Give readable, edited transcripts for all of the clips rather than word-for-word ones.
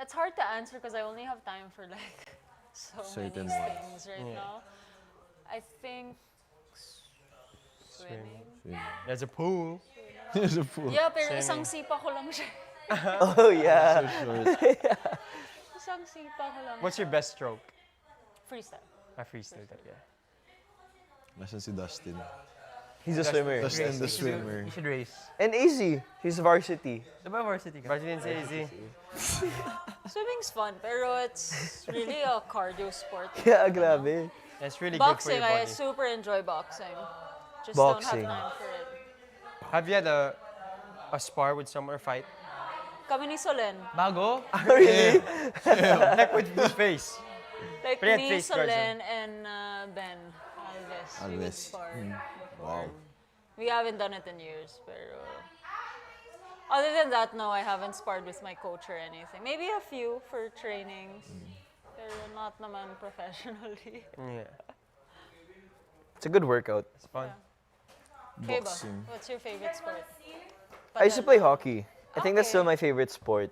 It's hard to answer because I only have time for like so Certain many ones. things right now. I think swimming. There's a pool. There's a pool. Yeah, pero isang sipa ko lang siya. Oh, yeah. So short. Isang sipa ko lang. What's your best stroke? Freestyle. Freestyle, yeah. Nasaan si Dustin? He's a swimmer. Dustin the swimmer. You should race. And easy. He's varsity. Diba varsity ka? Varsity is easy. Swimming's fun, pero it's really a cardio sport. Yeah, grabe. It's really good for Boxing, your I body. super enjoy boxing. Just Boxing. don't have time for it. Have you had a spar with someone or fight? Kami ni Solen. Bago? Really? Like with whose face? Like But yeah, me, face guards, Solen, and Ben Alves. We would Alves. spar. Wow. We haven't done it in years, pero... Other than that, no, I haven't sparred with my coach or anything. Maybe a few for trainings, pero not naman professionally. Yeah. It's a good workout. It's fun. Okay ba? Boxing. What's your favorite sport? I used to play hockey. I think that's Okay. still my favorite sport.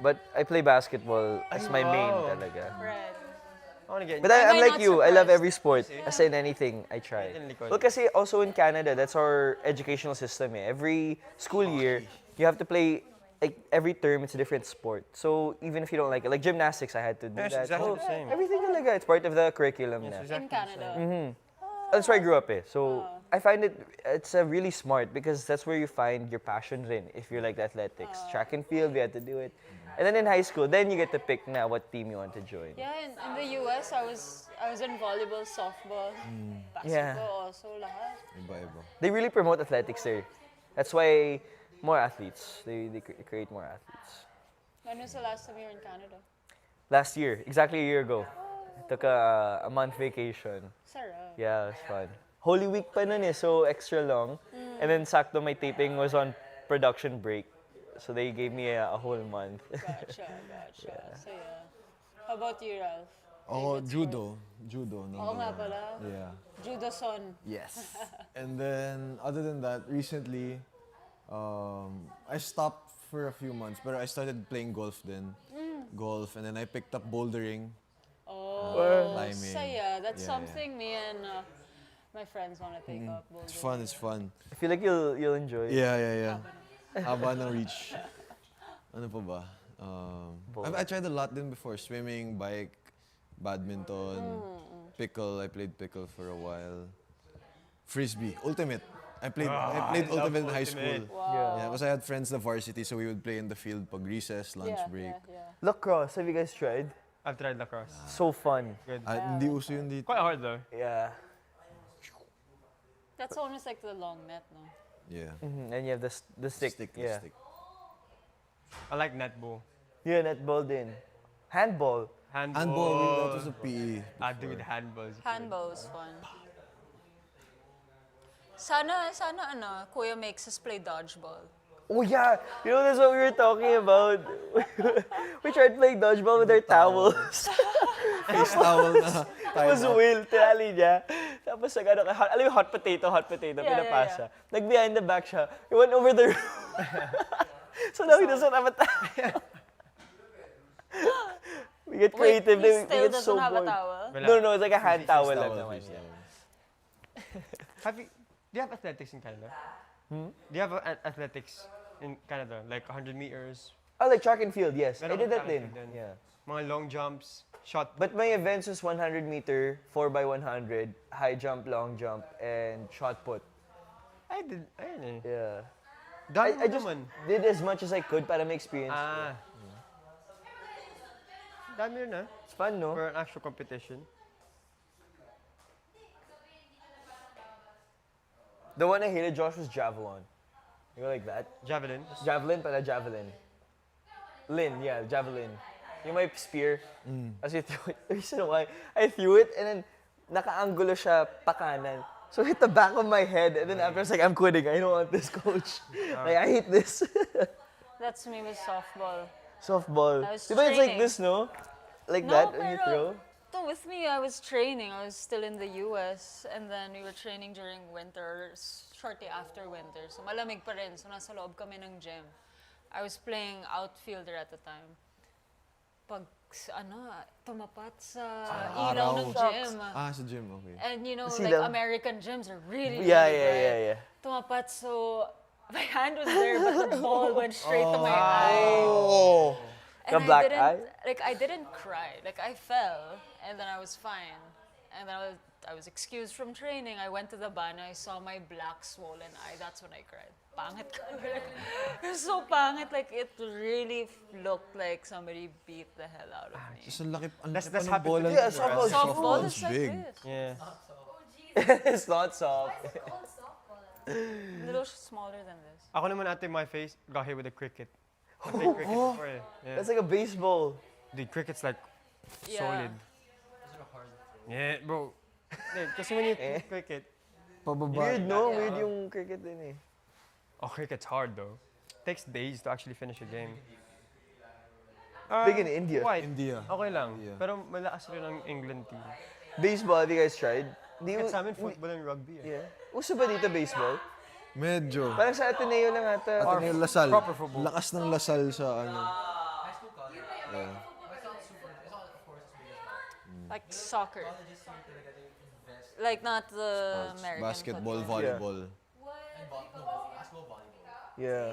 But I play basketball as my main wow. talaga. Right. I wanna get But Am I'm I like not you. I love surprised? every sport. As in anything, I try. Kahit yung likod. Well, kasi also in Canada, that's our educational system. Eh. Every school year, you have to play, like every term, it's a different sport. So even if you don't like it, like gymnastics, I had to do Yeah, it's that. exactly So, the same. everything talaga, it's part of the curriculum na. In Canada. That's where I grew up eh. So I find it's a really smart because that's where you find your passion rin if you're like athletics. Track and field, we had to do it. And then in high school, then you get to pick na what team you want to join. Yeah, in the US, I was in volleyball, softball, basketball Yeah. also, lahat. Iba-iba. They really promote athletics there. That's why more athletes. They create more athletes. When was the last time you were in Canada? Last year, exactly a year ago, I took a month vacation. Sarap. Yeah, it was fun. Holy Week pa nun eh, so extra long. And then sakto my taping was on production break. So they gave me a whole month. Gotcha. So yeah. How about you, Ralph? Oh, Favorite judo. Judo. Oo nga number one. pala. Yeah. Judo son. Yes. And then, other than that, recently, I stopped for a few months, but I started playing golf then. Golf, and then I picked up bouldering. Oh, Climbing. saya. That's Yeah, something me and my friends want to take up. It's fun, it's fun. I feel like you'll enjoy it. Yeah. Haba ng reach. Ano pa ba? I tried a lot din before. Swimming, bike, badminton, pickle. I played pickle for a while. Frisbee, ultimate. I played ultimate in high school. Wow. Yeah, because I had friends na varsity, so we would play in the field pag recess, lunch break. Yeah. Lacrosse, have you guys tried? I've tried lacrosse. So fun. Good. Hindi uso yun dito. Quite hard though. Yeah. That's almost like the long net, no? Yeah. And you have the stick. The Yeah. stick. I like netball. Yeah, netball din. Handball. Handball, that was a PE. I do the handballs. Handball is fun. Sana Kuya makes us play dodgeball. Oh yeah, you know that's what we were talking about. We tried playing dodgeball with our towels. Face towel na. Tapos Will, tinali niya. Tapos alam mo hot potato, Yeah, pinapasa. Behind the back siya. He went over the room. So now he doesn't have a towel. We get creative. Wait, he we still get doesn't so have a bored. towel? No, it's like a hand towel lang naman. face Yeah. towel. Do you have athletics in Canada? Do you have athletics in Canada? Like 100 meters? Oh, like track and field, yes. I Meron did that track and din. field din. Yeah. Mga long jumps, shot. But my events was 100 meter, 4x100, high jump, long jump, and shot put. Ayun eh. Yeah. Dami I mo just naman. did as much as I could para may experience. Ah. Dami yun ah. It's fun, no? For an actual competition. The one I hated, Josh, was javelin. You go like that? Javelin. Javelin, pala javelin. Lin, yeah, javelin. Yung may spear. As you threw it. The reason why I threw it and then nakaanggulo siya pakanan. So hit the back of my head and then after I was like, I'm quitting. I don't want this, coach. Like, I hate this. That's me with softball. Softball. I was Diba it's like training. this, no? Like No, that when you pero- throw? So with me, I was training. I was still in the US, and then we were training during winter, shortly after winter. So malamig pa rin. So nasa loob kami ng gym. I was playing outfielder at the time. Pag, tumapat sa ilaw ng gym. Sa gym, okay. And you know, See like the- American gyms are really, Yeah, really bright. yeah. Tumapat, so my hand was there, but the ball went straight to my eye. Oh. And The black eye? I didn't cry. Like, I fell, and then I was fine. And then I was excused from training. I went to the banyo. I saw my black swollen eye. That's when I cried. Pangit ka. Like, it was so pangit. Like, it really looked like somebody beat the hell out of me. Just ang laki That's pa ng happened to bola. me. Yeah, softball is Softball Softball's is like big. this. Yeah. It's not soft. A little smaller than this. Ako naman ate, my face got hit with a cricket. I played cricket before eh. Yeah. That's like a baseball. Dude, cricket's like Yeah. solid. Yeah, bro. Kasi when you cricket, Weird, no? Weird yung cricket din eh. oh, cricket's hard though. Takes days to actually finish a game. Big in India. Why? India. Okay lang. India. Pero malakas rin ang England team. Baseball, have you guys tried? Di Kahit mo- sa amin, football and rugby eh. Yeah. Uso ba dito baseball? Medyo. Parang sa Ateneo lang ata. Ano yung Lasal? proper football. Lakas ng Lasal sa ano. Yeah. Like soccer. Like not the American Basketball, football. volleyball. Yeah.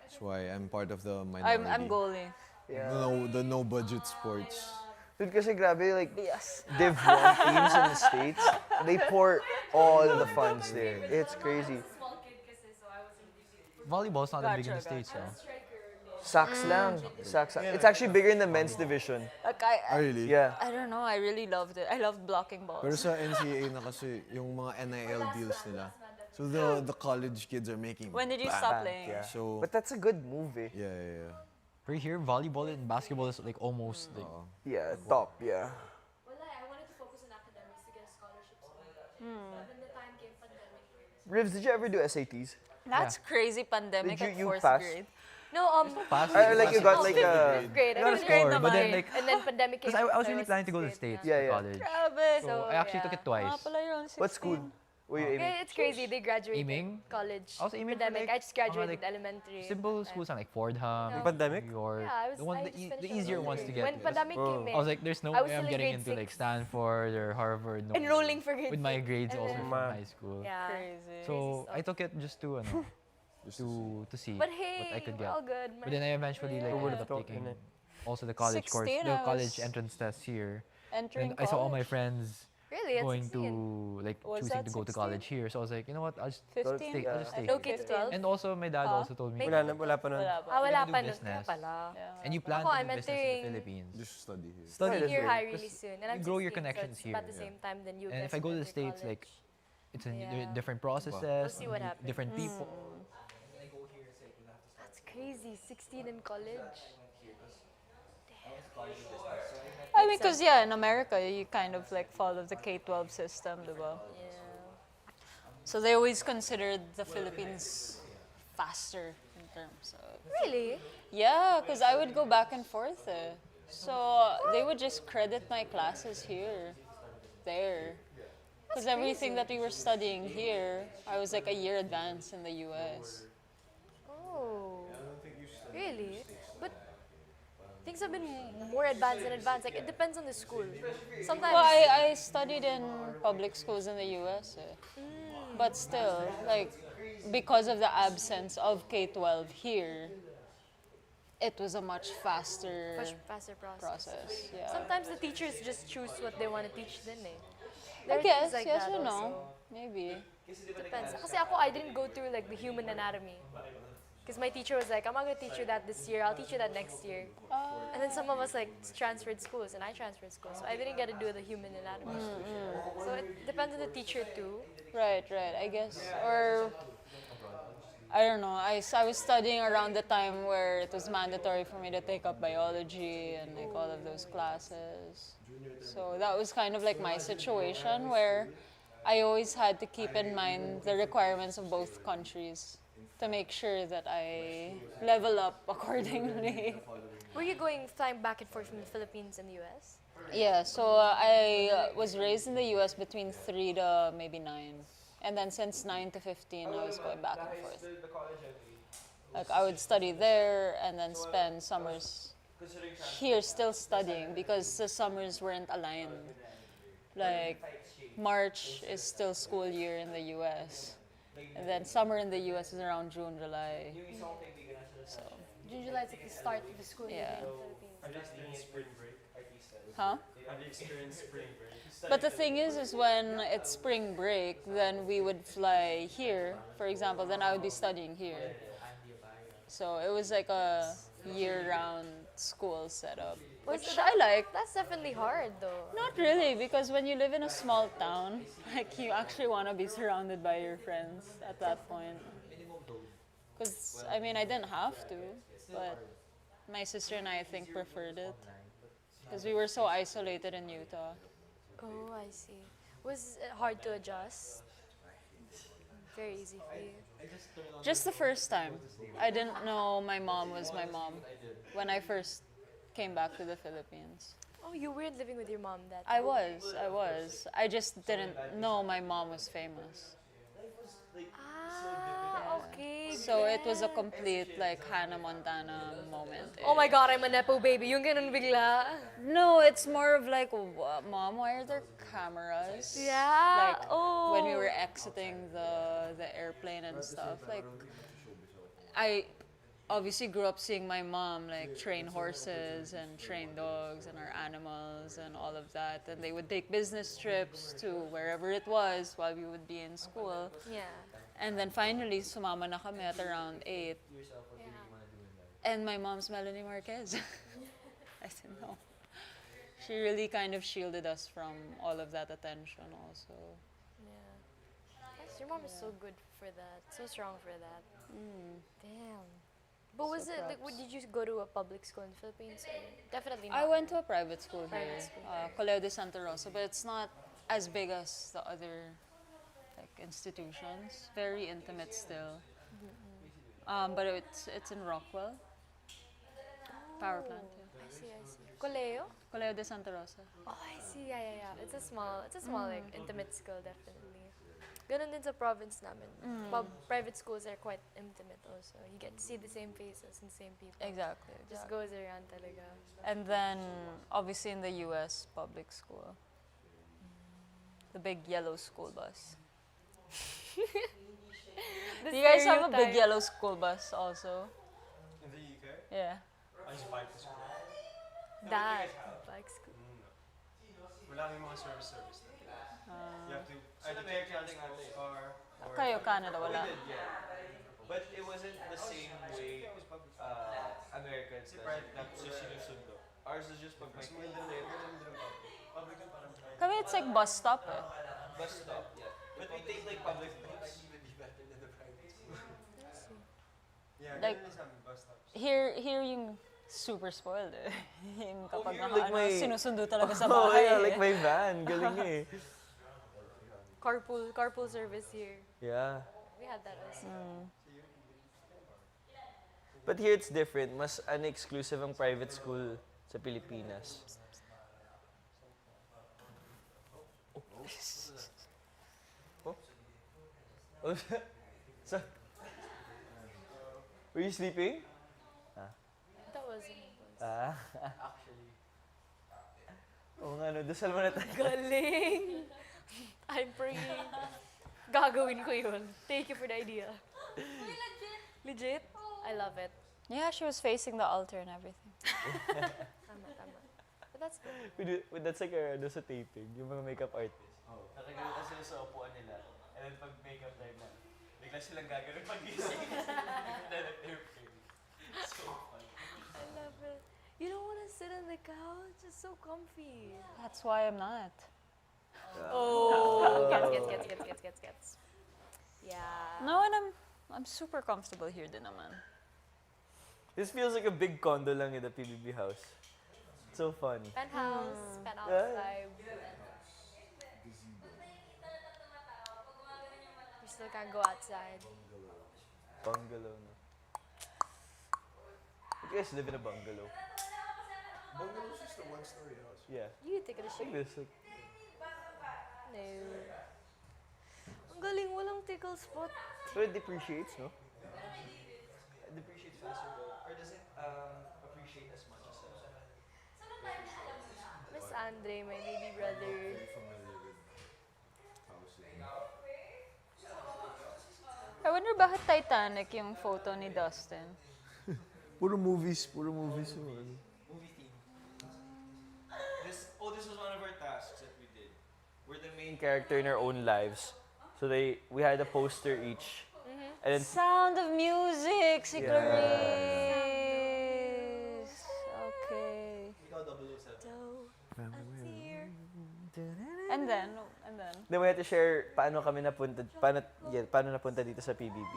That's why I'm part of the minority. I'm goalie. Yeah. The no budget sports. Dude, kasi grabe, like, Yes. Div 1 teams in the States, they pour all the funds there. It's crazy. Volleyball's not that big in the Gotcha, States, so. Saks lang. Saks. It's actually bigger in the men's division. Like Really? Yeah. I don't know. I really loved it. I loved blocking balls. Pero sa NCAA na kasi, yung mga NIL deals nila. So the college kids are making When did you bang. stop playing? Yeah. So, But that's a good move eh. yeah. Right here, volleyball and basketball is like almost like Yeah, top, yeah. I wanted to focus on academics to get a scholarship. But when the time came, pandemic. Rivs, did you ever do SATs? That's crazy pandemic Did you at 4th pass? grade. No, pass. Or like you got like a... fifth grade. I Got a was grade score, but then naman. like, And then pandemic came. because I was so really planning to go to the sixth grade States na. Yeah, for yeah. college. Grabe. So I actually took it twice. Pala yun, What school 16. were you aiming? Yeah, it's crazy. They graduated Aiming? college. I was aiming for, pandemic. like, I just graduated like, elementary. Simple schools like Fordham, Yeah. Pandemic? New York. Yeah, I was. the one, I the, just the finished easier ones to elementary. get. When pandemic came in, I was like, there's no I was way I'm still in getting grade into like six. Stanford or Harvard. No way. enrolling for grade with my six. grades And also then- from high school. Yeah. Crazy. So I stuff. took it just to to see But hey, what I could we're get. all good. But then I eventually like Yeah. ended up taking also the college course, 16, the I college was entrance test here. Entering And I saw all my college. friends Really, it's going 16. to like Was choosing that to go to 16? college here. So I was like, you know what, I'll just 15? I'll just stay No here. K to 12? And also my dad also told me, Wala Wala pa nun. Wala pa. Ah, wala do pa nun. business. Kaya pala. Yeah. and you plan Ako, to I'm do business in entering- the Philippines. Just study here. Study Here here. high 'cause really soon. And I'm you grow your 16, so connections it's here. about the same time then you And guys if I go to will the enter States, like, college. it's a Yeah. different processes, We'll see what happens. different people. That's crazy. 16 in college. I mean, because yeah, in America, you kind of like follow the K-12 system, diba? Yeah. So they always considered the Philippines faster in terms of... Really? Yeah, because I would go back and forth. So they would just credit my classes here, there. Because everything that we were studying here, I was like a year advanced in the US. Oh. Really? But things have been more advanced and advanced. Like, it depends on the school. Sometimes. Well, I studied in public schools in the US. But still, like, because of the absence of K-12 here, it was a much faster Much faster process. Yeah. Sometimes the teachers just choose what they want to teach then eh. I There are guess, things like yes that or also. no. Maybe. Depends. Kasi ako, I didn't go through like the human anatomy. Because my teacher was like, I'm not going to teach you that this year, I'll teach you that next year. And then some of us like transferred schools and I transferred schools. So I didn't get to do the human anatomy. So it depends on the teacher too. Right, I guess. Or, I don't know. I was studying around the time where it was mandatory for me to take up biology and like all of those classes. So that was kind of like my situation where I always had to keep in mind the requirements of both countries to make sure that I level up accordingly. Were you flying back and forth from the Philippines and the US? Yeah, so I was raised in the US between 3 to maybe 9. And then since 9 to 15, I was going back and forth. Like I would study there and then spend summers here still studying because the summers weren't aligned. Like March is still school year in the US. And then summer in the US is around June, July. So, June, July is like the start of the school year Yeah. in the Philippines. Have you experienced spring break? huh? Have you experienced spring break? But the thing is when it's spring break, then we would fly here, for example, then I would be studying here. So it was like a year-round school setup, Was which that- I like. That's definitely hard though. Not really, because when you live in a small town, like you actually want to be surrounded by your friends at that point. Because I mean, I didn't have to, but my sister and I think preferred it because we were so isolated in Utah. Oh, I see. Was it hard to adjust? Very easy for you. Just the first time. I didn't know my mom was my mom when I first came back to the Philippines. Oh, you weren't living with your mom that I was. I just didn't know my mom was famous. Ah, okay. So it was a complete like Hannah Montana moment. Oh my god, I'm a Nepo baby. Yung ganun bigla. No, it's more of like, Mom, why are there cameras? Yeah. Like Oh. when we were exiting the airplane and stuff. Like I obviously grew up seeing my mom like train horses and train dogs and our animals and all of that. And they would take business trips to wherever it was while we would be in school. Yeah. And then finally, sumama na kami at around 8. And my mom's Melanie Marquez. I said no. She really kind of shielded us from all of that attention also. Yeah. Yes, your mom is so good for that. So strong for that. Damn. But was So it like? props. Did you go to a public school in the Philippines? Or definitely I not. went to a private school here, Private school. Collab de Santa Rosa, but it's not as big as the other like institutions. Very intimate still. But it's in Rockwell. Power plant. Yeah. I see, I see. Coleo? Collab de Santa Rosa. Oh, I see. Yeah, yeah, yeah. It's a small like intimate school, definitely. Ganun din sa province namin. Private schools are quite intimate also. You get to see the same faces and same people. Exactly. Just exactly. goes around talaga. And then obviously in the US, public school. The big yellow school bus. The Do you guys have a big stereotype. yellow school bus also? In the UK, Yeah. I just bike to school. That bike school. Wala kaming mga service. You have to either take transport car or... Kayo, Canada, wala. But it wasn't the same way Americans does it. sinusundo. Ours is just pag may Kami, it's like bus stop eh. bus stop, yeah. But we take like public bus. Yeah, Like- ganun din sa amin, bus stops. Here yung super spoiled eh. Yung kapag here, naka, like my- sinusundo talaga sa Oh bahay yeah, eh. like my van. Galing niya eh. Carpool service here. Yeah. We had that also. But here it's different. Mas exclusive ang private school sa Pilipinas. Oh. So, were you sleeping? That wasn't. Ah. Oo nga, no. Dasal mo na tayo. Galing! I'm praying. Gagawin ko yun. Thank you for the idea. Legit? I love it. Yeah, she was facing the altar and everything. Tama. But that's good. That's like sa taping, yung mga makeup artist. Nakagano'n sila sa upuan nila. And then pag makeup time na, bigla silang gagano'n pag-gising. Then they're free. So fun. I love it. You don't want to sit on the couch? It's so comfy. That's why I'm not. Oh, gets. Yeah. No, and I'm super comfortable here din naman. This feels like a big condo lang in the PBB house. It's so fun. Penthouse Yeah. vibe. We still can't go outside. Bungalow, no? You guys live in a bungalow? Bungalow's just a one-story house. Yeah. You take a Like shit. this, like, No. Ang galing, walang tickle spot. so it depreciates, no? It accessible or doesn't appreciate as much as Miss Andre, my baby brother. familiar with housing. I wonder bakit Titanic yung photo ni Dustin. Puro movies yung ano. movie theme. This was one of our tasks that we did. We're the main character in our own lives. So we had a poster each. And then Sound of Music, si Yeah. Clarice. Okay. Ikaw 007. And then, we had to share paano napunta dito sa PBB.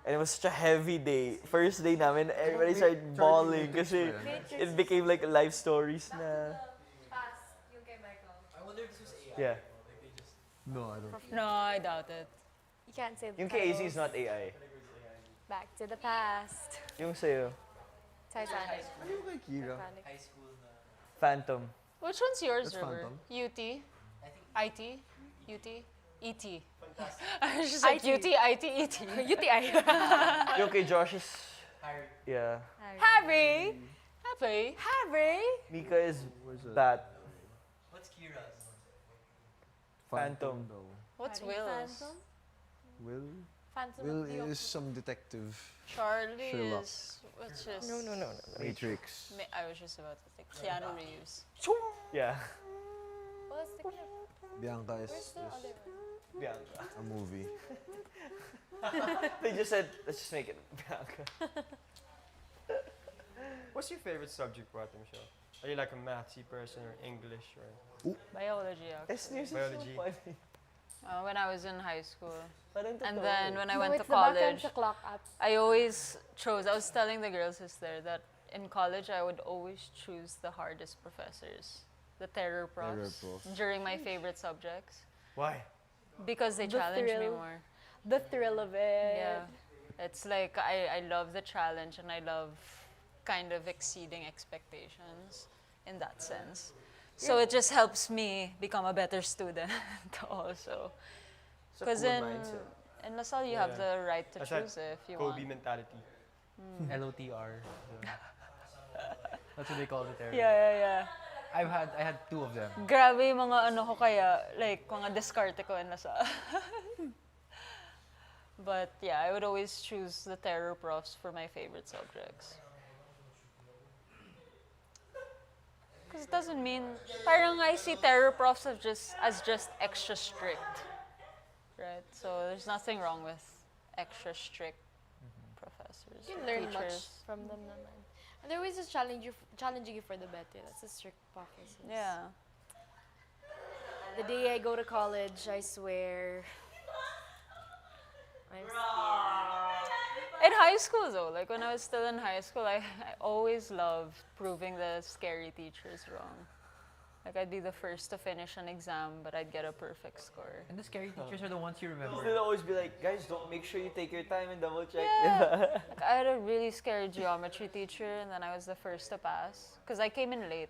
And it was such a heavy day. First day namin, everybody started bawling kasi it became like life stories na. I wonder if this was AI. Yeah. No, I don't. no, I doubt it. You can't say the Yung kay AC is titles. not AI. Back to the past. Yung sa'yo, Titanic. Ano yung kay Kira? Titanic. High school na. Phantom. Which one's yours, That's River? Phantom. UT? I think IT? UT? ET? fantastic. I was just like IT. UT, IT, ET. UTI. Yung kay Josh is, Harry. yeah. Harry. Happy? Harry. Mika is that. What's Kira's? Phantom. daw. What's Harry Will's? Phantom? Will? Phantom Will of the is some detective. Charlie Sherlock. is... What's just... No. Matrix. I was just about to say Keanu Reeves. Yeah. What's the clip? Bianca is Where's the other one? Bianca. a movie. They just said, let's just make it Bianca. What's your favorite subject, Brother Michelle? Are you like a mathsy person or English or? Biology, actually. S news is so Biology. funny. When I was in high school. Parang And totoo then eh. when I No, went to it's the back college, of the clock app. I always chose, I was telling the girls there that in college I would always choose the hardest professors, the terror profs, during my favorite subjects. Why? Because they The challenge me thrill. more. The thrill of it. Yeah. It's like I love the challenge and I love kind of exceeding expectations in that sense. So it just helps me become a better student also. It's a Because cool mindset. in LaSalle you have Yeah. the right to That's like choose if you Kobe want. mentality. LOTR. That's what they call it there. Yeah. I had two of them. Grabe yung mga ano ko kaya, like, mga diskarte ko in LaSalle. But yeah, I would always choose the terror profs for my favorite subjects. Because it doesn't mean, parang I see terror profs as just extra strict. Right? So there's nothing wrong with extra strict professors. You can learn much teachers. from them naman. And they're always just challenging you for the better. That's a strict professors. Yeah. The day I go to college, I swear. I'm In high school though, like when I was still in high school, I always loved proving the scary teachers wrong. Like I'd be the first to finish an exam, but I'd get a perfect score. And the scary teachers are the ones you remember. They'll always be like, guys, don't make sure you take your time and double check. Yeah. Like I had a really scary geometry teacher, and then I was the first to pass because I came in late.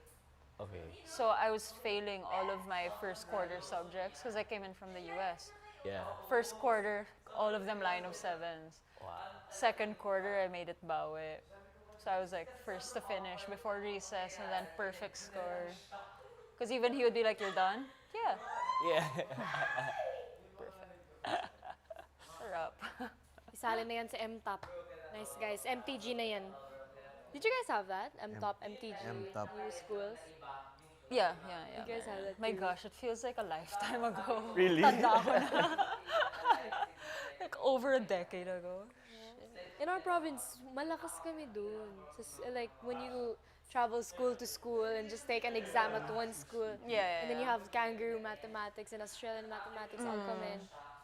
Okay. So I was failing all of my first quarter subjects because I came in from the US. Yeah. First quarter, all of them line of sevens. Wow. Second quarter, I made it bawi. So I was like first to finish before recess and then perfect score. Because even he would be like, you're done? Yeah. Yeah. Perfect. Sarap. Isali na yan sa MTOP. Nice guys. MTG na yan. Did you guys have that? MTOP, MTG, MTOP. new schools? Yeah. You guys have that My too. gosh, it feels like a lifetime ago. Really? Tanda ko na. Like over a decade ago. In our province, malakas kami dun. Like when you travel school to school and just take an exam at one school. Yeah. And then you have kangaroo mathematics and Australian mathematics all come in.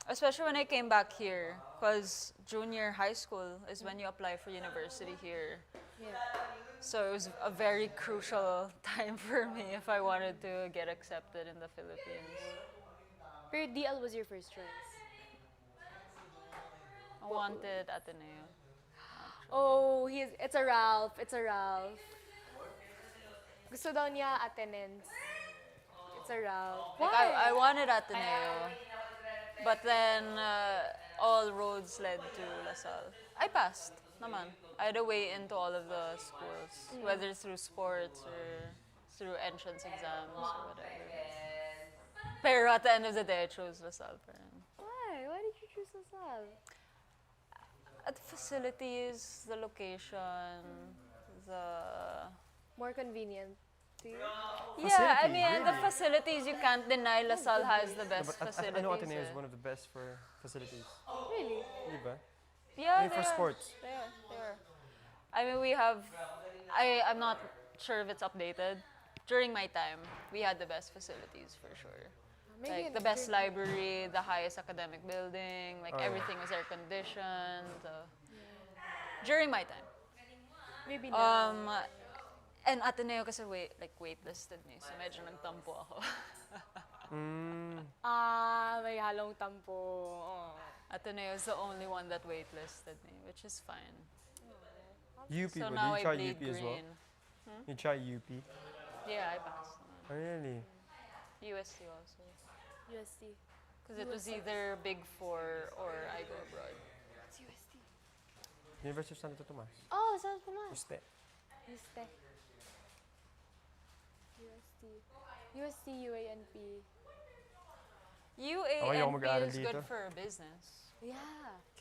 Especially when I came back here, because junior high school is when you apply for university here. Yeah. So it was a very crucial time for me if I wanted to get accepted in the Philippines. Pero DL was your first choice. I wanted Ateneo. Oh, it's a Ralph. It's a Ralph. Gusto daw niya attendance. It's a Ralph. Like I wanted Ateneo, but then all roads led to LaSalle. I passed. naman. I had a way into all of the schools, whether through sports or through entrance exams or whatever. Pero at the end of the day, I chose LaSalle pa rin. Why? Why did you choose LaSalle? At the facilities, the location, the... More convenient to you? Yeah, I mean, the facilities, you can't deny LaSalle has the best But facilities. I know Ateneo is eh. one of the best for facilities. Really? Diba? Yeah, Even for they are. sports. They are. I mean, we have... I'm not sure if it's updated. During my time, we had the best facilities for sure. Maybe Like the best library, the highest academic building, like everything was air conditioned. During my time. Maybe not. And Ateneo kasi waitlisted me, so medyo nagtampo ako. May halong tampo. Oh. Ateneo is the only one that waitlisted me, which is fine. UP, So but now did I you try bleed UP as well? green. You try UP? Yeah, I passed. Oh, really? USC also. USD. Because it was either Big Four or I go abroad. It's USD. University of Santo Tomas. Oh, San Tomas. Uste. USD. USD, UANP. ayoko mag-aaral UANP is dito. good for business. Yeah.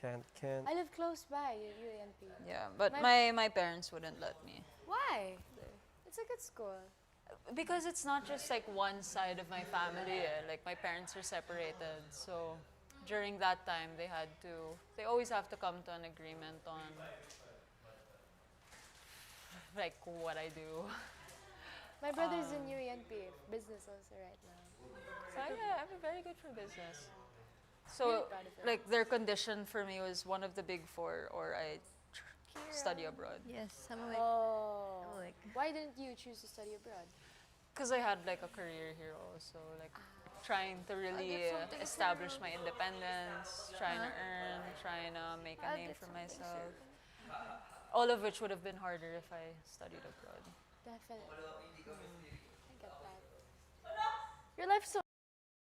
Can't. I live close by UANP. Yeah, but my parents wouldn't let me. Why? It's a good school. Because it's not just like one side of my family. Like my parents are separated, so during that time they always have to come to an agreement on like what I do. My brother's in UANP, business also right now. So yeah, I'm very good for business. Really So proud of him. like their condition for me was one of the Big Four or I study abroad. Yes, Oh. like Why didn't you choose to study abroad? Because I had like a career here also, like trying to really establish my independence, trying to earn, trying to make a name for myself. All of which would have been harder if I studied abroad. Definitely. I get that. Your life's so